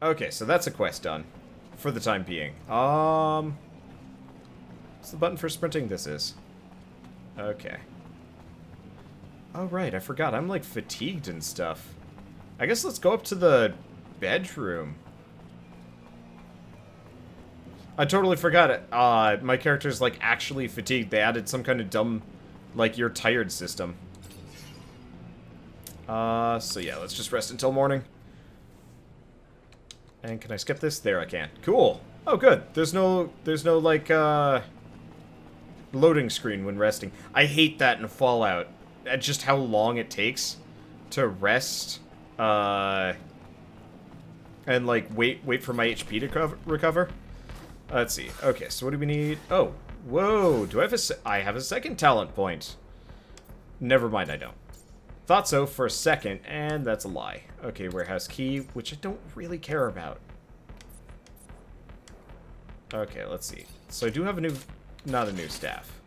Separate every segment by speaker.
Speaker 1: Okay, so that's a quest done. For the time being. What's the button for sprinting? This is. Okay. Oh, right, I forgot. I'm, like, fatigued and stuff. I guess let's go up to the bedroom. I totally forgot it. My character's, like, actually fatigued. They added some kind of dumb, like, you're tired system. So yeah, let's just rest until morning. And can I skip this? There I can. Cool. Oh, good. There's no, like, loading screen when resting. I hate that in Fallout. Just how long it takes to rest, and, like, wait for my HP to recover. Let's see. Okay, so what do we need? Oh, whoa. Do I have I have a second talent point. Never mind, I don't. Thought so for a second, and that's a lie. Okay, warehouse key, which I don't really care about. Okay, let's see. So I do have a new, not a new staff.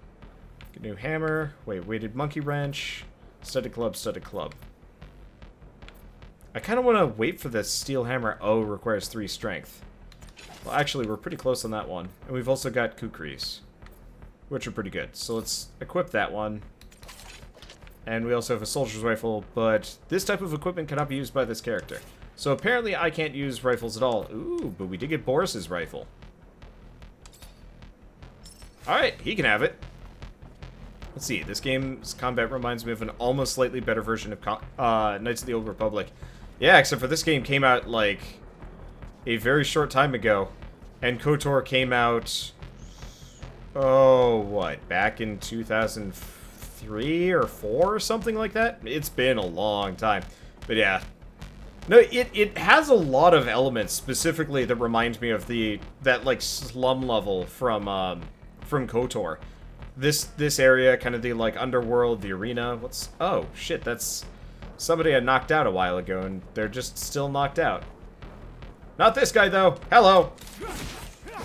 Speaker 1: A new hammer. Wait, weighted monkey wrench. Studded club, studded club. I kind of want to wait for the steel hammer. Oh, requires 3 strength. Well, actually, we're pretty close on that one. And we've also got kukris, which are pretty good. So let's equip that one. And we also have a soldier's rifle, but this type of equipment cannot be used by this character. So apparently I can't use rifles at all. Ooh, but we did get Boris's rifle. Alright, he can have it. Let's see, this game's combat reminds me of an almost slightly better version of Knights of the Old Republic. Yeah, except for this game came out, like, a very short time ago. And KOTOR came out... Oh, what? Back in 2003 or 4 or something like that? It's been a long time. But yeah. No, it has a lot of elements specifically that remind me of that like slum level from KOTOR. This area, kind of the like underworld, the arena. What's oh shit, that's somebody I knocked out a while ago and they're just still knocked out. Not this guy though. Hello.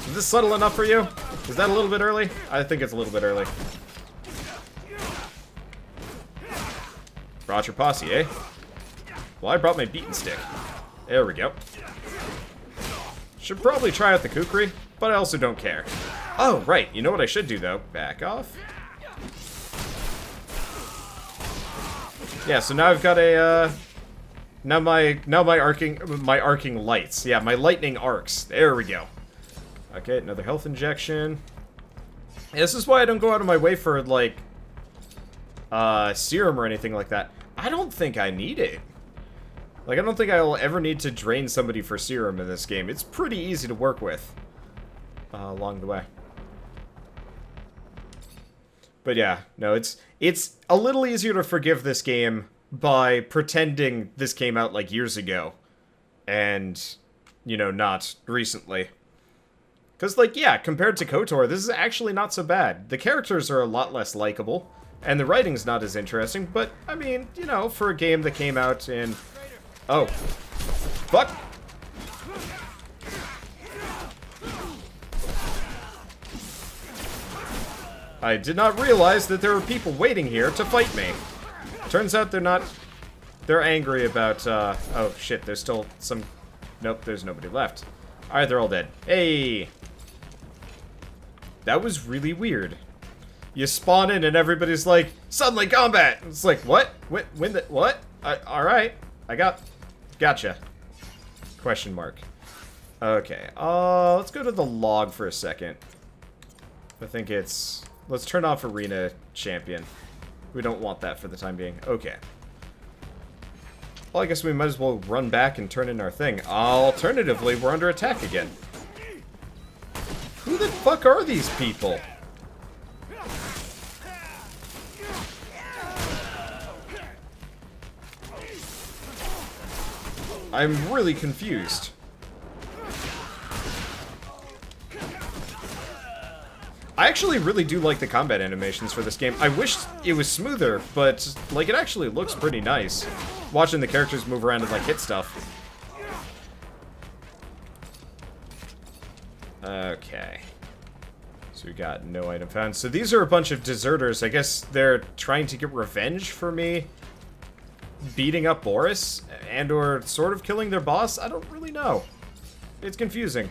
Speaker 1: Is this subtle enough for you? Is that a little bit early? I think it's a little bit early. Brought your posse, eh? Well, I brought my beaten stick. There we go. Should probably try out the kukri, but I also don't care. Oh, right. You know what I should do, though? Back off. Yeah, so now I've got a, Now my arcing lights. Yeah, my lightning arcs. There we go. Okay, another health injection. Yeah, this is why I don't go out of my way for, like, serum or anything like that. I don't think I need it. Like, I don't think I'll ever need to drain somebody for serum in this game. It's pretty easy to work with along the way. But yeah, no, it's a little easier to forgive this game by pretending this came out, like, years ago. And, you know, not recently. Because, like, yeah, compared to KOTOR, this is actually not so bad. The characters are a lot less likable, and the writing's not as interesting, but, I mean, you know, for a game that came out in... Oh. Fuck! I did not realize that there were people waiting here to fight me. Turns out they're not... They're angry about, Oh, shit, there's still some... Nope, there's nobody left. Alright, they're all dead. Hey! That was really weird. You spawn in and everybody's like, suddenly combat! It's like, what? When the... What? Alright. Gotcha. Question mark. Okay, let's go to the log for a second. I think it's... Let's turn off Arena Champion. We don't want that for the time being. Okay. Well, I guess we might as well run back and turn in our thing. Alternatively, we're under attack again. Who the fuck are these people? I'm really confused. I actually really do like the combat animations for this game. I wish it was smoother, but, like, it actually looks pretty nice. Watching the characters move around and, like, hit stuff. Okay. So we got no item found. So these are a bunch of deserters. I guess they're trying to get revenge for me beating up Boris and or sort of killing their boss. I don't really know. it's confusing.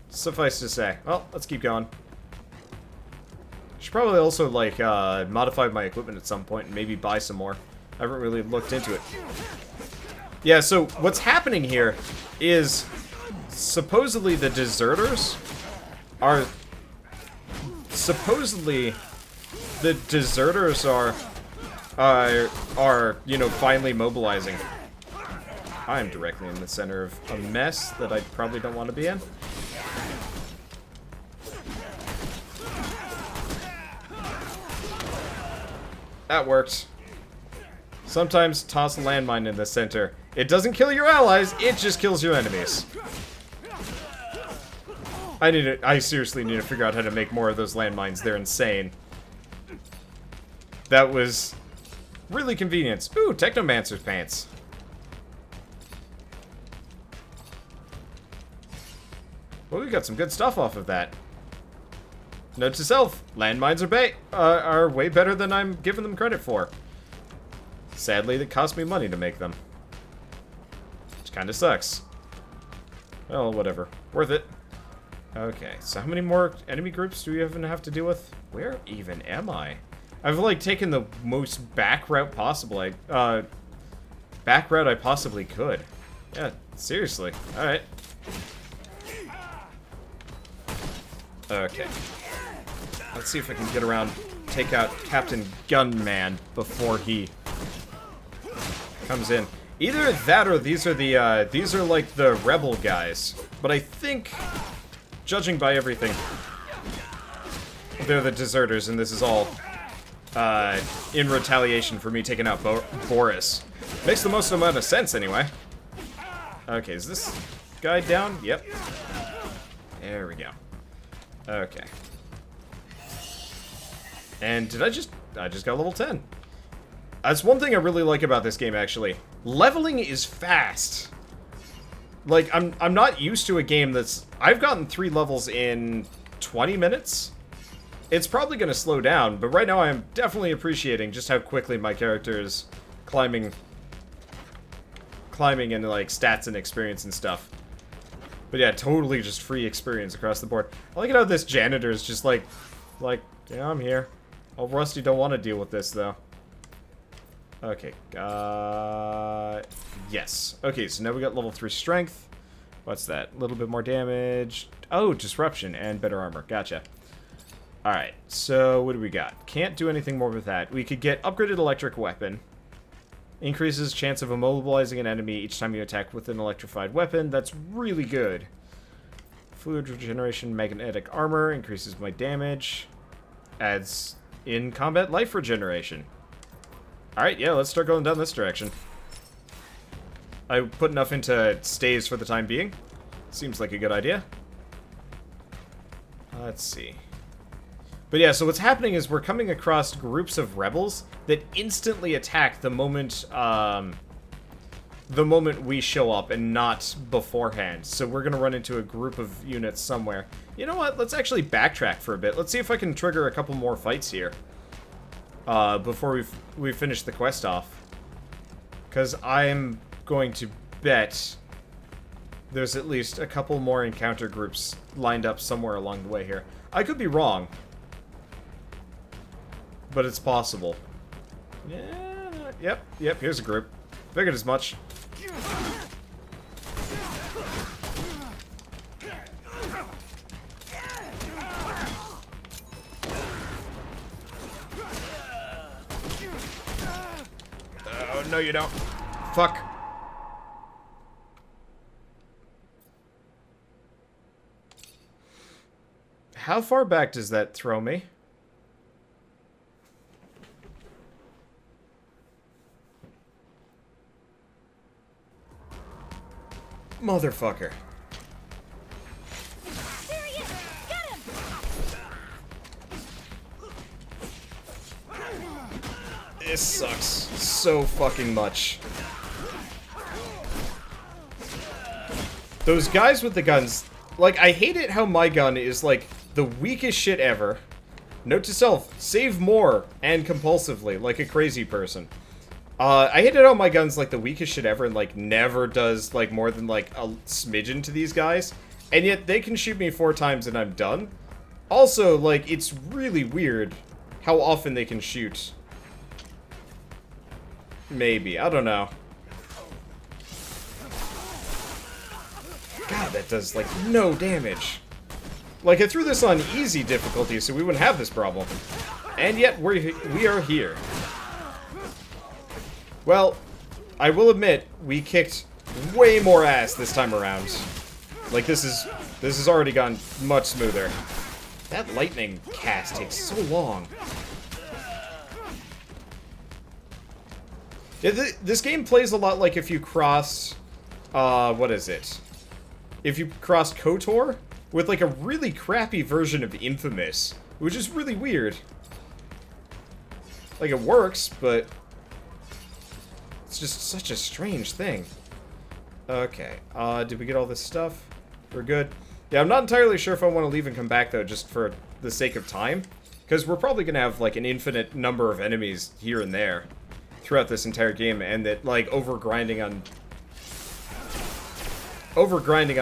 Speaker 1: Suffice to say. Well, let's keep going. Should probably also, like, modify my equipment at some point and maybe buy some more. I haven't really looked into it. Yeah, so what's happening here is supposedly the deserters are... Supposedly the deserters are, you know, finally mobilizing. I'm directly in the center of a mess that I probably don't want to be in. That worked. Sometimes toss a landmine in the center. It doesn't kill your allies, it just kills your enemies. I seriously need to figure out how to make more of those landmines. They're insane. That was really convenient. Ooh, Technomancer's pants. Well, we got some good stuff off of that. Note to self, landmines are way better than I'm giving them credit for. Sadly, it cost me money to make them. Which kind of sucks. Well, whatever. Worth it. Okay, so how many more enemy groups do we even have to deal with? Where even am I? I've, like, taken the most back route possible. Back route I possibly could. Yeah, seriously. Alright. Okay. Let's see if I can get around, take out Captain Gunman before he comes in. Either that or these are like the rebel guys. But I think, judging by everything, they're the deserters, and this is all in retaliation for me taking out Boris. Makes the most amount of sense, anyway. Okay, is this guy down? Yep. There we go. Okay. And did I just got level 10. That's one thing I really like about this game, actually. Leveling is fast. Like, I'm not used to a game that's... I've gotten 3 levels in 20 minutes. It's probably going to slow down, but right now I'm definitely appreciating just how quickly my character is climbing in, like, stats and experience and stuff. But yeah, totally just free experience across the board. I like it how this janitor is just like, yeah, I'm here. Oh, Rusty don't want to deal with this, though. Okay, yes. Okay, so now we got level 3 strength. What's that? A little bit more damage. Oh, disruption and better armor. Gotcha. Alright, so what do we got? Can't do anything more with that. We could get upgraded electric weapon. Increases chance of immobilizing an enemy each time you attack with an electrified weapon. That's really good. Fluid regeneration, magnetic armor. Increases my damage. Adds in combat life regeneration. Alright, yeah, let's start going down this direction. I put enough into stays for the time being. Seems like a good idea. Let's see. But yeah, so what's happening is we're coming across groups of rebels that instantly attack the moment we show up and not beforehand. So we're gonna run into a group of units somewhere. You know what? Let's actually backtrack for a bit. Let's see if I can trigger a couple more fights here before we finish the quest off. Because I'm going to bet there's at least a couple more encounter groups lined up somewhere along the way here. I could be wrong, but it's possible. Yeah, yep, here's a group. Figured as much. Oh, no you don't. Fuck. How far back does that throw me? Motherfucker.
Speaker 2: There he is! Get him!
Speaker 1: This sucks so fucking much. Those guys with the guns, like, I hate it how my gun is, like, the weakest shit ever. Note to self, save more and compulsively, like a crazy person. I hate it how my gun's, like, the weakest shit ever and, like, never does, like, more than, like, a smidgen to these guys. And yet they can shoot me 4 times and I'm done. Also, like, it's really weird how often they can shoot. Maybe. I don't know. God, that does, like, no damage. Like, I threw this on easy difficulty so we wouldn't have this problem. And yet, we are here. Well, I will admit, we kicked way more ass this time around. Like, this has already gone much smoother. That lightning cast takes so long. This game plays a lot like if you cross, what is it? If you cross KOTOR with, like, a really crappy version of Infamous, which is really weird. Like, it works, but it's just such a strange thing. Okay, did we get all this stuff? We're good. Yeah, I'm not entirely sure if I want to leave and come back, though, just for the sake of time. Because we're probably going to have, like, an infinite number of enemies here and there throughout this entire game, and that, like, overgrinding on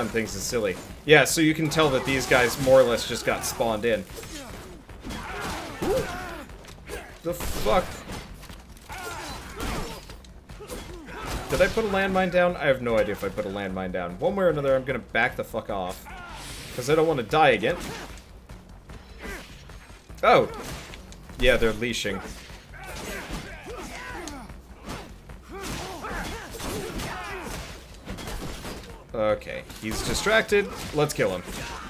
Speaker 1: things is silly. Yeah, so you can tell that these guys more or less just got spawned in. Ooh. The fuck? Did I put a landmine down? I have no idea if I put a landmine down. One way or another, I'm gonna back the fuck off. Because I don't want to die again. Oh! Yeah, they're leashing. Okay, he's distracted. Let's kill him.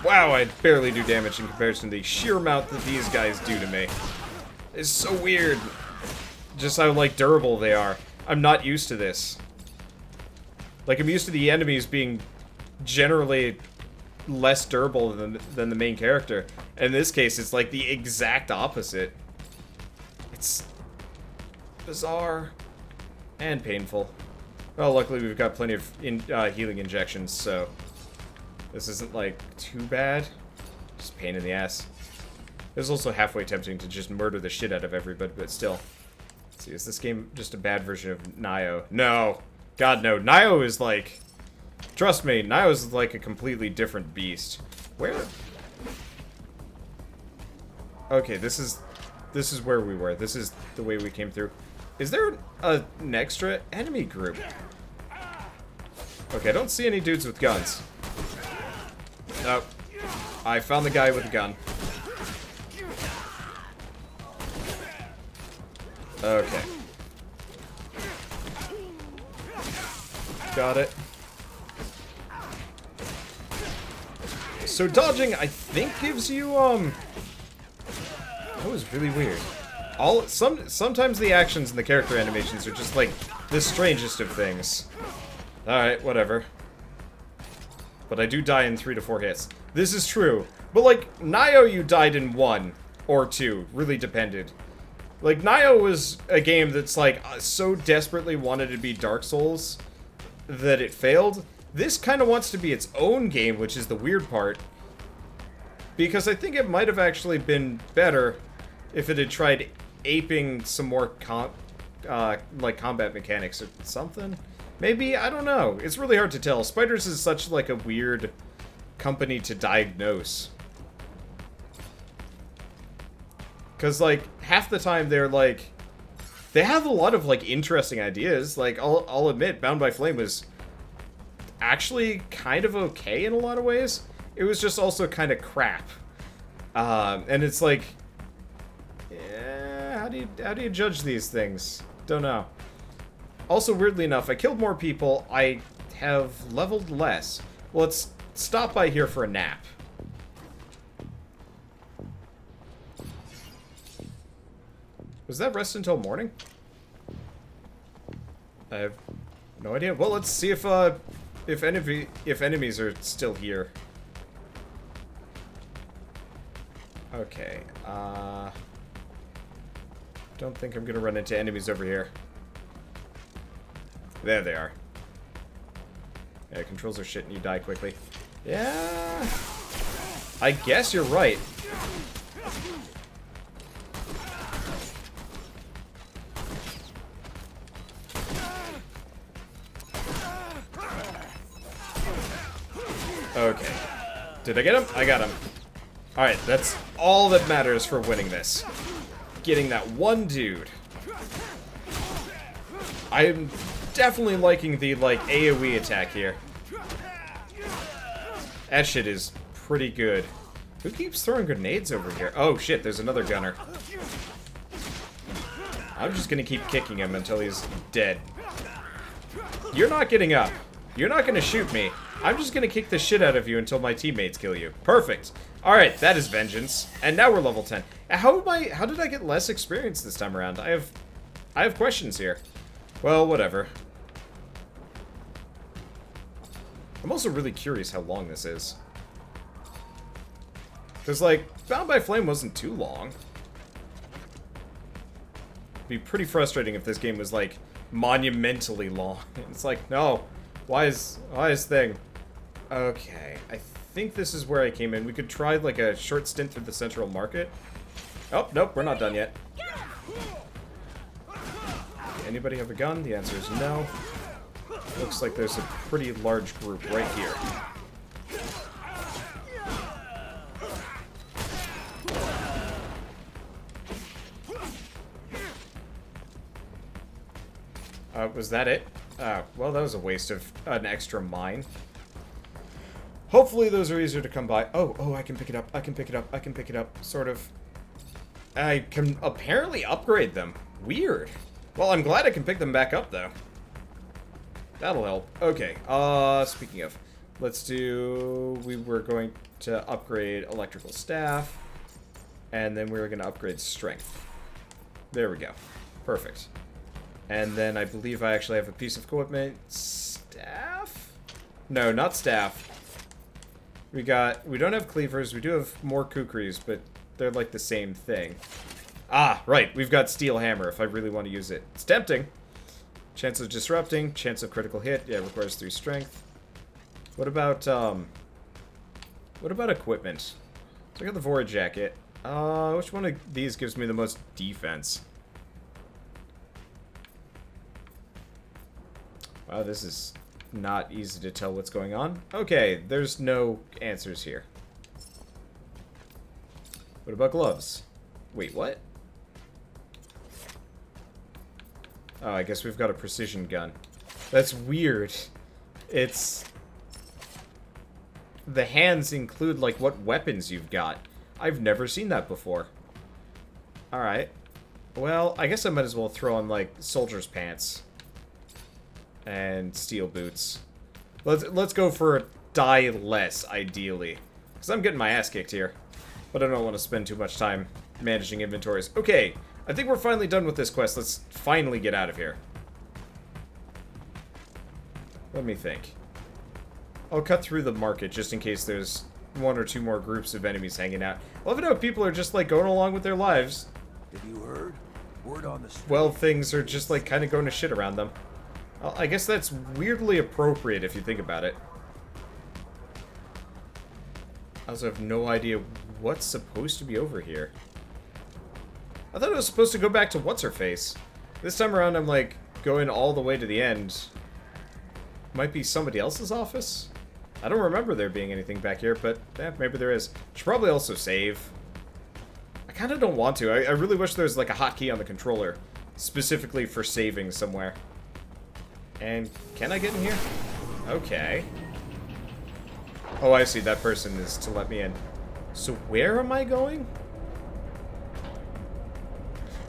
Speaker 1: Wow, I barely do damage in comparison to the sheer amount that these guys do to me. It's so weird. Just how, like, durable they are. I'm not used to this. Like, I'm used to the enemies being generally less durable than the main character. In this case, it's like the exact opposite. It's bizarre and painful. Well, luckily we've got plenty of healing injections, so this isn't, like, too bad. Just pain in the ass. It was also halfway tempting to just murder the shit out of everybody, but still. Let's see, is this game just a bad version of Nioh? No! God, no. Nioh is, like... Trust me, Nioh is, like, a completely different beast. Where? Okay, this is where we were. This is the way we came through. Is there an extra enemy group? Okay, I don't see any dudes with guns. Nope. I found the guy with the gun. Okay. Got it. So dodging, I think, gives you, that was really weird. Sometimes the actions and the character animations are just, like, the strangest of things. Alright, whatever. But I do die in 3 to 4 hits. This is true. But, like, Nioh you died in 1 or 2. Really depended. Like, Nioh was a game that's, like, so desperately wanted to be Dark Souls that it failed. This kind of wants to be its own game, which is the weird part. Because I think it might have actually been better if it had tried aping some more like combat mechanics or something. Maybe, I don't know. It's really hard to tell. Spiders is such, like, a weird company to diagnose. Because, like, half the time they're, like... They have a lot of, like, interesting ideas. Like, I'll admit, Bound by Flame was actually kind of okay in a lot of ways. It was just also kind of crap. And it's like... Yeah, how do you judge these things? Don't know. Also, weirdly enough, I killed more people. I have leveled less. Well, let's stop by here for a nap. Was that rest until morning? I have no idea. Well, let's see if enemies are still here. Okay. Don't think I'm gonna run into enemies over here. There they are. Yeah, controls are shit and you die quickly. Yeah. I guess you're right. Okay. Did I get him? I got him. Alright, that's all that matters for winning this. Getting that one dude. I'm definitely liking the, like, AoE attack here. That shit is pretty good. Who keeps throwing grenades over here? Oh shit, there's another gunner. I'm just gonna keep kicking him until he's dead. You're not getting up. You're not gonna shoot me. I'm just gonna kick the shit out of you until my teammates kill you. Perfect. Alright, that is vengeance. And now we're level 10. How did I get less experience this time around? I have questions here. Well, whatever. I'm also really curious how long this is. Because, like, Bound by Flame wasn't too long. It'd be pretty frustrating if this game was, like, monumentally long. It's like, no. Why is thing? Okay, I think this is where I came in. We could try, like, a short stint through the central market. Oh, nope, we're not done yet. Anybody have a gun? The answer is no. Looks like there's a pretty large group right here. Was that it? Well, that was a waste of an extra mine. Hopefully those are easier to come by. Oh, I can pick it up. I can pick it up. I can pick it up. Sort of. I can apparently upgrade them. Weird. Well, I'm glad I can pick them back up, though. That'll help. Okay, speaking of, let's do... We were going to upgrade electrical staff, and then we were going to upgrade strength. There we go. Perfect. And then I believe I actually have a piece of equipment. Staff? No, not staff. We don't have cleavers. We do have more kukris, but they're like the same thing. Ah, right. We've got steel hammer if I really want to use it. It's tempting. Chance of disrupting. Chance of critical hit. Yeah, requires 3 strength. What about equipment? So I got the Void jacket. Which one of these gives me the most defense? Wow, this is not easy to tell what's going on. Okay, there's no answers here. What about gloves? Wait, what? Oh, I guess we've got a precision gun. That's weird. It's... The hands include, like, what weapons you've got. I've never seen that before. Alright. Well, I guess I might as well throw on, like, soldier's pants. And steel boots. Let's go for a die less, ideally. Because I'm getting my ass kicked here. But I don't want to spend too much time managing inventories. Okay, I think we're finally done with this quest. Let's finally get out of here. Let me think. I'll cut through the market just in case there's 1 or 2 more groups of enemies hanging out. I love it how people are just, like, going along with their lives.
Speaker 3: Have you heard? Word on the street.
Speaker 1: Well, things are just, like, kind of going to shit around them. Well, I guess that's weirdly appropriate if you think about it. I also have no idea what's supposed to be over here. I thought it was supposed to go back to what's-her-face. This time around, I'm, like, going all the way to the end. Might be somebody else's office? I don't remember there being anything back here, but maybe there is. Should probably also save. I kind of don't want to. I really wish there was, like, a hotkey on the controller, specifically for saving somewhere. And can I get in here? Okay. Oh, I see. That person is to let me in. So where am I going?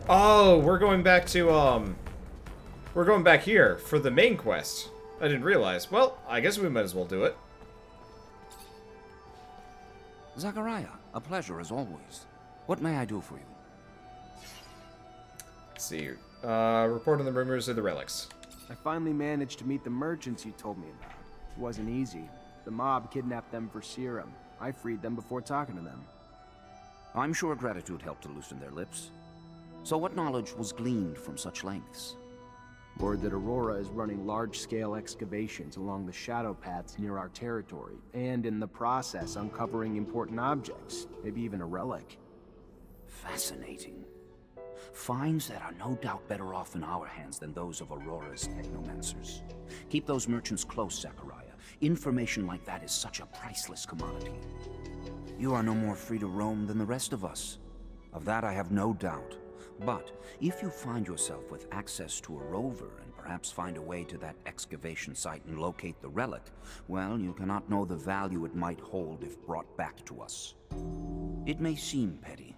Speaker 1: Oh, we're going back to, we're going back here for the main quest. I didn't realize. Well, I guess we might as well do it.
Speaker 4: Zachariah, a pleasure as always. What may I do for you?
Speaker 1: Let's see. Report on the rumors of the relics.
Speaker 5: I finally managed to meet the merchants you told me about. It wasn't easy. The mob kidnapped them for serum. I freed them before talking to them.
Speaker 4: I'm sure gratitude helped to loosen their lips. So what knowledge was gleaned from such lengths?
Speaker 5: Word that Aurora is running large-scale excavations along the shadow paths near our territory, and in the process uncovering important objects, maybe even a relic.
Speaker 4: Fascinating. Finds that are no doubt better off in our hands than those of Aurora's Technomancers. Keep those merchants close, Zachariah, information like that is such a priceless commodity. You are no more free to roam than the rest of us. Of that I have no doubt. But if you find yourself with access to a rover and perhaps find a way to that excavation site and locate the relic, well, you cannot know the value it might hold if brought back to us. It may seem petty.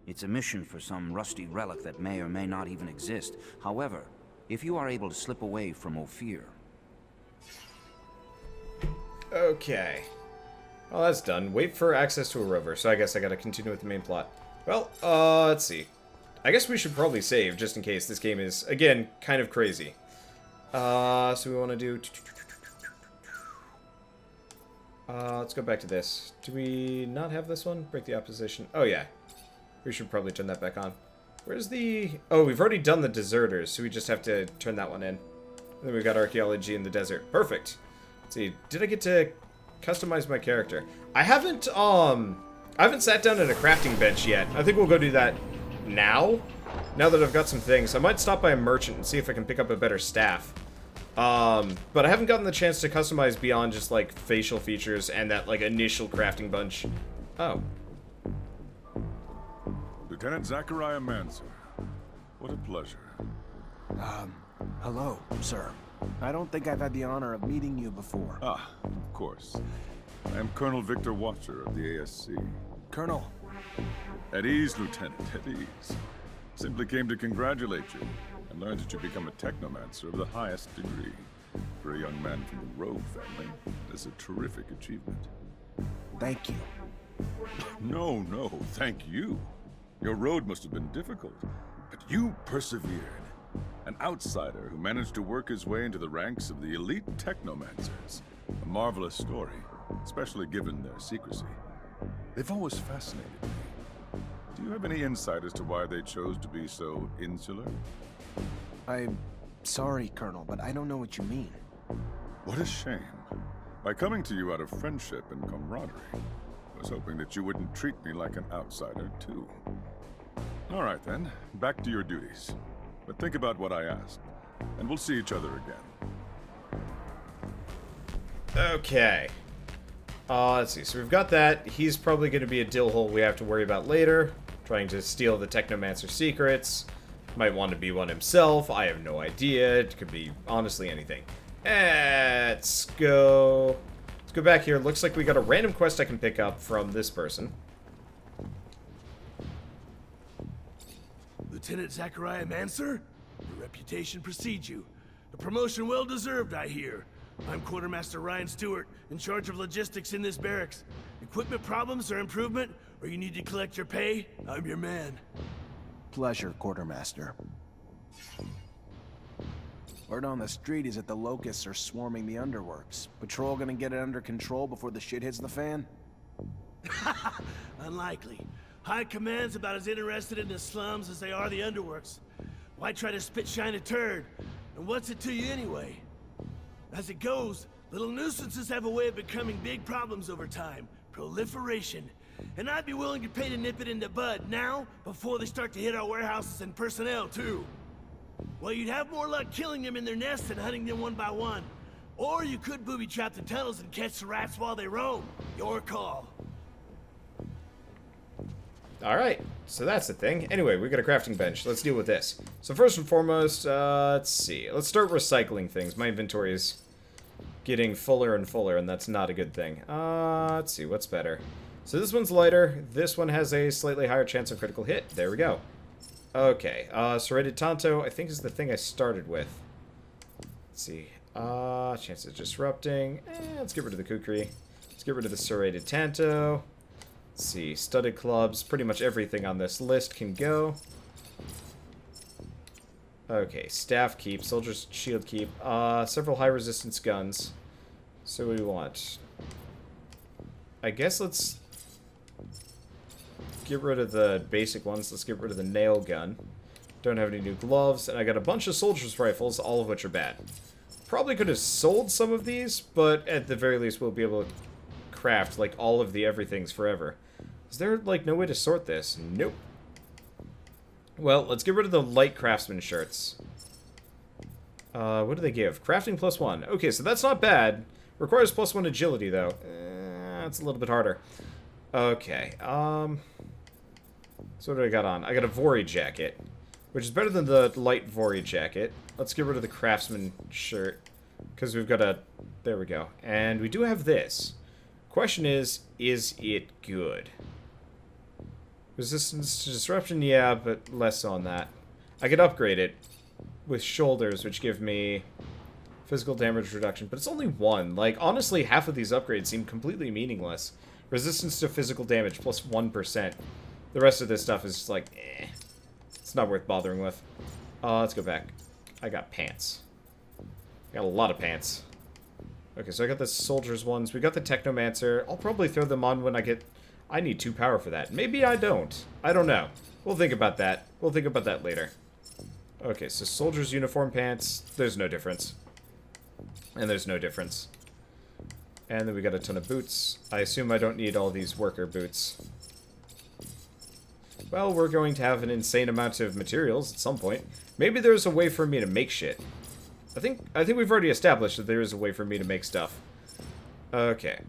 Speaker 4: It's a mission for some rusty relic that may or may not even exist. However, if you are able to slip away from Ophir...
Speaker 1: Okay. Well, that's done. Wait for access to a rover, so I guess I gotta continue with the main plot. Well, let's see. I guess we should probably save, just in case this game is, again, kind of crazy. So we want to do... let's go back to this. Do we not have this one? Break the opposition. Oh, yeah. We should probably turn that back on. Where's the... Oh, we've already done the deserters, so we just have to turn that one in. And then we've got archaeology in the desert. Perfect. Let's see. Did I get to customize my character? I haven't sat down at a crafting bench yet. I think we'll go do that now that I've got some things. I might stop by a merchant and see if I can pick up a better staff. But I haven't gotten the chance to customize beyond just, like, facial features and that, like, initial crafting bunch. Oh.
Speaker 6: Lieutenant Zachariah Mancer. What a pleasure.
Speaker 5: Hello, sir. I don't think I've had the honor of meeting you before.
Speaker 6: Ah, of course. I am Colonel Victor Watcher of the ASC.
Speaker 5: Colonel.
Speaker 6: At ease, Lieutenant, at ease. Simply came to congratulate you and learn that you become a Technomancer of the highest degree. For a young man from the Rogue family, that's a terrific achievement.
Speaker 5: Thank you.
Speaker 6: No, thank you. Your road must have been difficult, but you persevered. An outsider who managed to work his way into the ranks of the elite Technomancers. A marvelous story, especially given their secrecy. They've always fascinated me. Do you have any insight as to why they chose to be so insular?
Speaker 5: I'm sorry, Colonel, but I don't know what you mean.
Speaker 6: What a shame. By coming to you out of friendship and camaraderie, I was hoping that you wouldn't treat me like an outsider, too. All right, then. Back to your duties. But think about what I asked, and we'll see each other again.
Speaker 1: Okay. Let's see. So we've got that. He's probably going to be a dill hole we have to worry about later. Trying to steal the Technomancer secrets. Might want to be one himself. I have no idea. It could be, honestly, anything. Let's go back here. Looks like we got a random quest I can pick up from this person.
Speaker 7: Lieutenant Zachariah Mancer? Your reputation precedes you. A promotion well deserved, I hear. I'm Quartermaster Ryan Stewart, in charge of logistics in this barracks. Equipment problems or improvement, or you need to collect your pay? I'm your man.
Speaker 5: Pleasure, Quartermaster. Word on the street is that the locusts are swarming the underworks. Patrol gonna get it under control before the shit hits the fan?
Speaker 7: Unlikely. High Command's about as interested in the slums as they are the underworks. Why try to spit shine a turd? And what's it to you anyway? As it goes, little nuisances have a way of becoming big problems over time. Proliferation. And I'd be willing to pay to nip it in the bud now, before they start to hit our warehouses and personnel, too. Well, you'd have more luck killing them in their nests than hunting them one by one. Or you could booby-trap the tunnels and catch the rats while they roam. Your call.
Speaker 1: Alright, so that's the thing. Anyway, we got a crafting bench. Let's deal with this. So first and foremost, let's see. Let's start recycling things. My inventory is getting fuller and fuller, and that's not a good thing. Let's see, what's better? So this one's lighter. This one has a slightly higher chance of critical hit. There we go. Okay, serrated tanto, I think is the thing I started with. Let's see. Chance of disrupting. Let's get rid of the kukri. Let's get rid of the serrated tanto. Let's see, studded clubs, pretty much everything on this list can go. Okay, staff keep, soldier's shield keep, several high resistance guns. So what do we want? I guess let's get rid of the basic ones. Let's get rid of the nail gun. Don't have any new gloves, and I got a bunch of soldier's rifles, all of which are bad. Probably could have sold some of these, but at the very least we'll be able to craft, like, all of the everythings forever. Is there, like, no way to sort this? Nope. Well, let's get rid of the light craftsman shirts. What do they give? Crafting +1. Okay, so that's not bad. Requires +1 agility, though. It's a little bit harder. Okay, so what do I got on? I got a Vori jacket, which is better than the light Vori jacket. Let's get rid of the craftsman shirt, because we've got a... There we go. And we do have this. Question is it good? Resistance to disruption, yeah, but less on that. I could upgrade it with shoulders, which give me physical damage reduction, but it's only 1. Like, honestly, half of these upgrades seem completely meaningless. Resistance to physical damage plus 1%. The rest of this stuff is just like, eh. It's not worth bothering with. Let's go back. I got pants. I got a lot of pants. Okay, so I got the soldiers ones. We got the Technomancer. I'll probably throw them on when I get... I need 2 power for that. Maybe I don't. I don't know. We'll think about that. We'll think about that later. Okay, so soldiers uniform pants. There's no difference. And there's no difference. And then we got a ton of boots. I assume I don't need all these worker boots. Well, we're going to have an insane amount of materials at some point. Maybe there's a way for me to make shit. I think we've already established that there is a way for me to make stuff. Okay.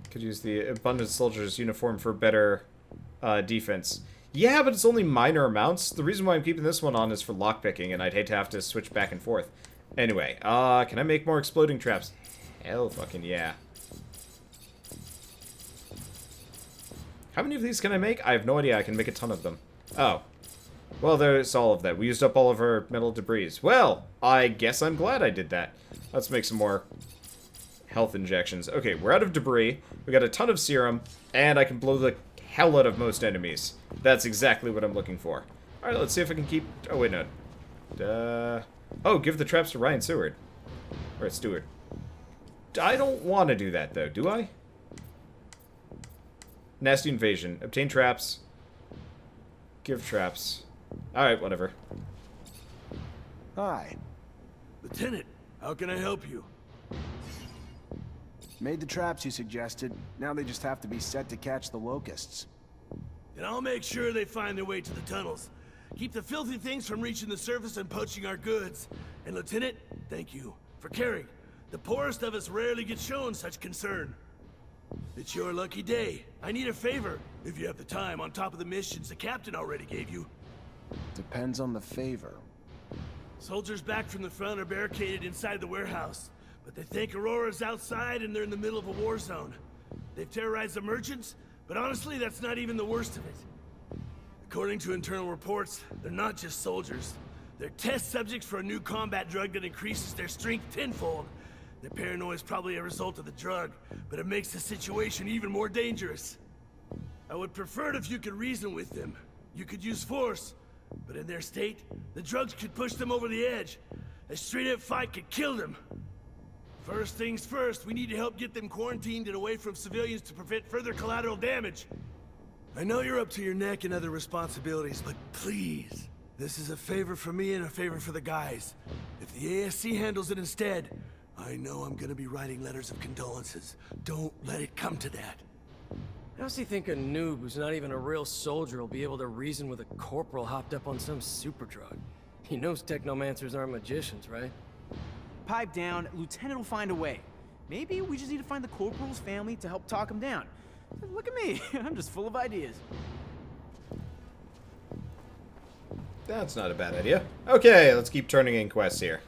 Speaker 1: Could use the abundant soldier's uniform for better defense. Yeah, but it's only minor amounts. The reason why I'm keeping this one on is for lockpicking, and I'd hate to have to switch back and forth. Anyway, can I make more exploding traps? Hell fucking yeah. How many of these can I make? I have no idea. I can make a ton of them. Oh. Well, there's all of that. We used up all of our metal debris. Well, I guess I'm glad I did that. Let's make some more health injections. Okay, we're out of debris. We got a ton of serum, and I can blow the hell out of most enemies. That's exactly what I'm looking for. Alright, let's see if I can keep... Oh, wait, no. Oh, give the traps to Ryan Seward. Or Stewart. I don't want to do that, though, do I? Nasty invasion. Obtain traps. Give traps. Alright, whatever.
Speaker 5: Hi.
Speaker 7: Lieutenant, how can I help you?
Speaker 5: Made the traps you suggested. Now they just have to be set to catch the locusts.
Speaker 7: And I'll make sure they find their way to the tunnels. Keep the filthy things from reaching the surface and poaching our goods. And Lieutenant, thank you for caring. The poorest of us rarely get shown such concern. It's your lucky day. I need a favor, if you have the time, on top of the missions the captain already gave you.
Speaker 5: Depends on the favor.
Speaker 7: Soldiers back from the front are barricaded inside the warehouse. But they think Aurora's outside and they're in the middle of a war zone. They've terrorized the merchants, but honestly, that's not even the worst of it. According to internal reports, they're not just soldiers. They're test subjects for a new combat drug that increases their strength tenfold. Their paranoia is probably a result of the drug, but it makes the situation even more dangerous. I would prefer it if you could reason with them. You could use force, but in their state, the drugs could push them over the edge. A straight-up fight could kill them. First things first, we need to help get them quarantined and away from civilians to prevent further collateral damage. I know you're up to your neck in other responsibilities, but please, this is a favor for me and a favor for the guys. If the ASC handles it instead, I know I'm gonna be writing letters of condolences. Don't let it come to that.
Speaker 8: How's he think a noob who's not even a real soldier will be able to reason with a corporal hopped up on some super drug? He knows Technomancers aren't magicians, right?
Speaker 9: Pipe down, Lieutenant will find a way. Maybe we just need to find the corporal's family to help talk him down. Look at me, I'm just full of ideas.
Speaker 1: That's not a bad idea. Okay, let's keep turning in quests here.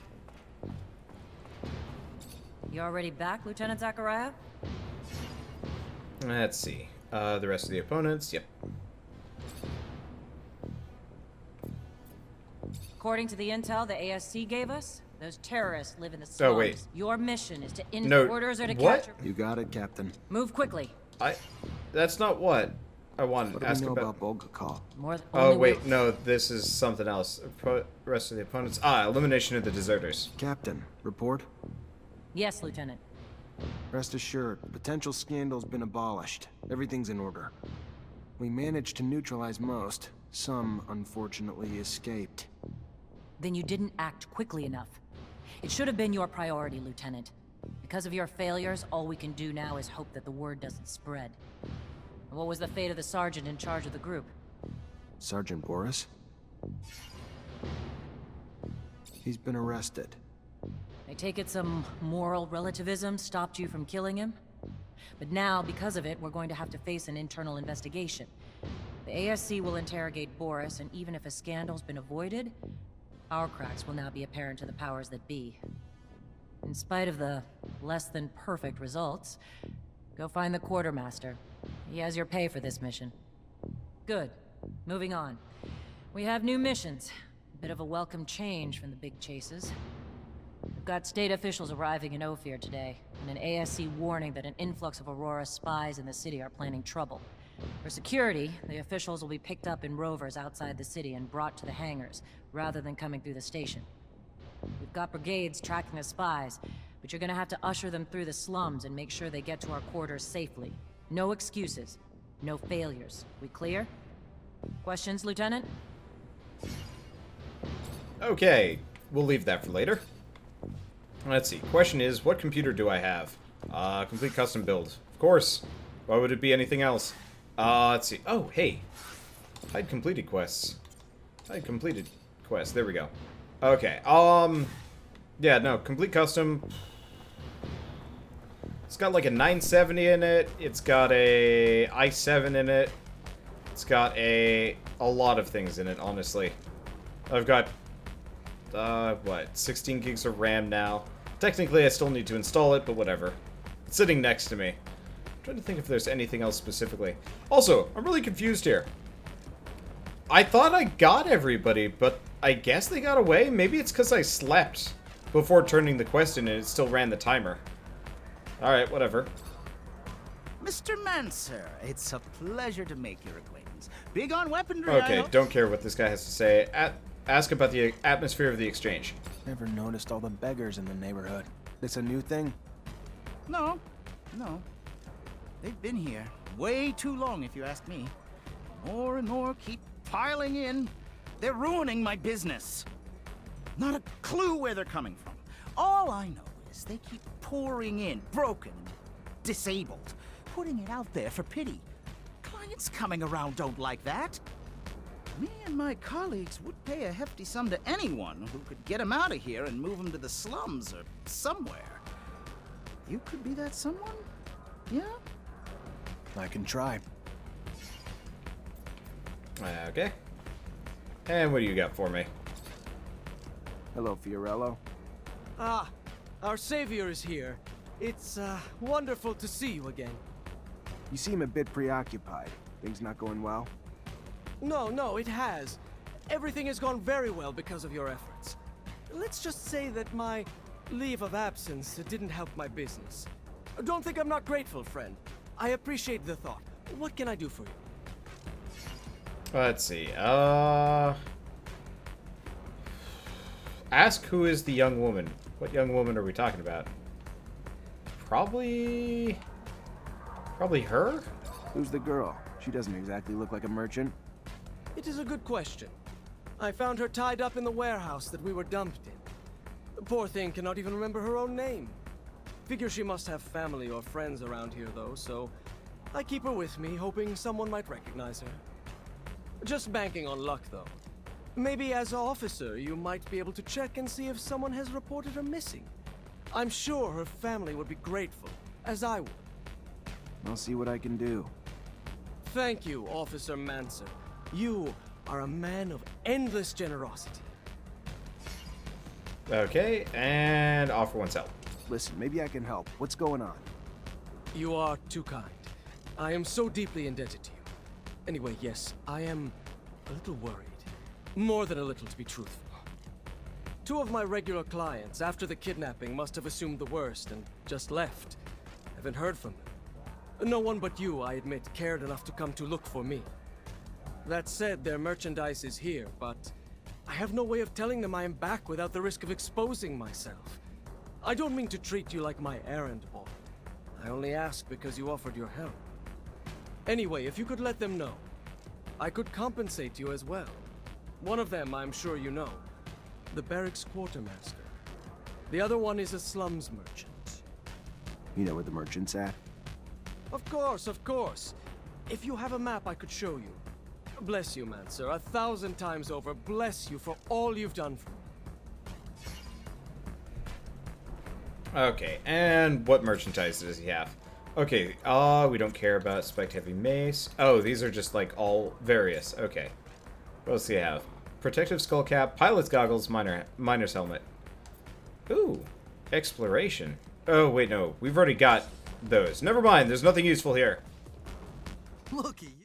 Speaker 2: You already back, Lieutenant Zachariah?
Speaker 1: Let's see. The rest of the opponents, yep.
Speaker 2: According to the intel the ASC gave us, those terrorists live in the slums.
Speaker 1: Oh, wait.
Speaker 2: Your mission is to end
Speaker 1: No.
Speaker 2: orders or to
Speaker 1: What?
Speaker 2: capture...
Speaker 5: You got it, Captain.
Speaker 2: Move quickly.
Speaker 1: That's not what I wanted
Speaker 5: What
Speaker 1: to
Speaker 5: do
Speaker 1: ask
Speaker 5: we know
Speaker 1: about.
Speaker 5: about Bulgakov?
Speaker 2: More th-
Speaker 1: Oh,
Speaker 2: only
Speaker 1: wait,
Speaker 2: we-
Speaker 1: no, this is something else. Rest of the opponents. Elimination of the deserters.
Speaker 5: Captain, report?
Speaker 2: Yes, Lieutenant.
Speaker 5: Rest assured, potential scandal's been abolished. Everything's in order. We managed to neutralize most. Some, unfortunately, escaped.
Speaker 2: Then you didn't act quickly enough. It should have been your priority, Lieutenant. Because of your failures, all we can do now is hope that the word doesn't spread. What was the fate of the sergeant in charge of the group?
Speaker 5: Sergeant Boris? He's been arrested.
Speaker 2: I take it some moral relativism stopped you from killing him? But now, because of it, we're going to have to face an internal investigation. The ASC will interrogate Boris, and even if a scandal's been avoided, our cracks will now be apparent to the powers that be. In spite of the less than perfect results, go find the quartermaster. He has your pay for this mission. Good. Moving on. We have new missions. A bit of a welcome change from the big chases. We've got state officials arriving in Ophir today, and an ASC warning that an influx of Aurora spies in the city are planning trouble. For security, the officials will be picked up in rovers outside the city and brought to the hangars, rather than coming through the station. We've got brigades tracking the spies, but you're gonna have to usher them through the slums and make sure they get to our quarters safely. No excuses. No failures. We clear? Questions, Lieutenant?
Speaker 1: Okay, we'll leave that for later. Let's see. Question is, what computer do I have? Complete custom build. Of course. Why would it be anything else? Let's see. Oh, hey. Hide completed quests. Hide completed quests. There we go. Okay. Yeah, no. Complete custom. It's got like a 970 in it. It's got a i7 in it. It's got a lot of things in it, honestly. I've got, what, 16 gigs of RAM now. Technically, I still need to install it, but whatever. It's sitting next to me. I'm trying to think if there's anything else specifically. Also, I'm really confused here. I thought I got everybody, but I guess they got away? Maybe it's because I slept before turning the quest in and it still ran the timer. Alright, whatever.
Speaker 10: Mr. Mancer, it's a pleasure to make your acquaintance. Big on weaponry,
Speaker 1: Okay, don't care what this guy has to say. Ask about the atmosphere of the exchange.
Speaker 5: Never noticed all the beggars in the neighborhood. This a new thing?
Speaker 10: No. They've been here way too long, if you ask me. More and more keep piling in. They're ruining my business. Not a clue where they're coming from. All I know is they keep pouring in, broken, disabled, putting it out there for pity. Clients coming around don't like that. Me and my colleagues would pay a hefty sum to anyone who could get them out of here and move them to the slums or somewhere. You could be that someone? Yeah?
Speaker 5: I can try.
Speaker 1: Okay. And what do you got for me?
Speaker 5: Hello, Fiorello.
Speaker 8: Ah, our savior is here. It's, wonderful to see you again.
Speaker 5: You seem a bit preoccupied. Things not going well?
Speaker 8: No, it has. Everything has gone very well because of your efforts. Let's just say that my leave of absence didn't help my business. Don't think I'm not grateful, friend. I appreciate the thought. What can I do for you?
Speaker 1: Let's see. Ask who is the young woman. What young woman are we talking about? Probably her?
Speaker 5: Who's the girl? She doesn't exactly look like a merchant.
Speaker 8: It is a good question. I found her tied up in the warehouse that we were dumped in. The poor thing cannot even remember her own name. Figure she must have family or friends around here, though, so I keep her with me, hoping someone might recognize her. Just banking on luck, though. Maybe as an officer, you might be able to check and see if someone has reported her missing. I'm sure her family would be grateful, as I would.
Speaker 5: I'll see what I can do.
Speaker 8: Thank you, Officer Mancer. You are a man of endless generosity.
Speaker 1: Okay, and offer one's help.
Speaker 5: Listen, maybe I can help. What's going on?
Speaker 8: You are too kind. I am so deeply indebted to you. Anyway, yes, I am a little worried. More than a little, to be truthful. Two of my regular clients, after the kidnapping, must have assumed the worst and just left. Haven't heard from them. No one but you, I admit, cared enough to come to look for me. That said, their merchandise is here, but I have no way of telling them I am back without the risk of exposing myself. I don't mean to treat you like my errand boy. I only ask because you offered your help. Anyway, if you could let them know, I could compensate you as well. One of them, I'm sure you know. The barracks quartermaster. The other one is a slums merchant.
Speaker 5: You know where the merchant's at?
Speaker 8: Of course, of course. If you have a map, I could show you. Bless you, Mancer. 1,000 times over, bless you for all you've done for me.
Speaker 1: Okay, and what merchandise does he have? Okay, we don't care about spiked heavy mace. Oh, these are just like all various. Okay. What else do you have? Protective skull cap, pilot's goggles, miner's helmet. Ooh, exploration. Oh, wait, no. We've already got those. Never mind, there's nothing useful here.
Speaker 10: Looky.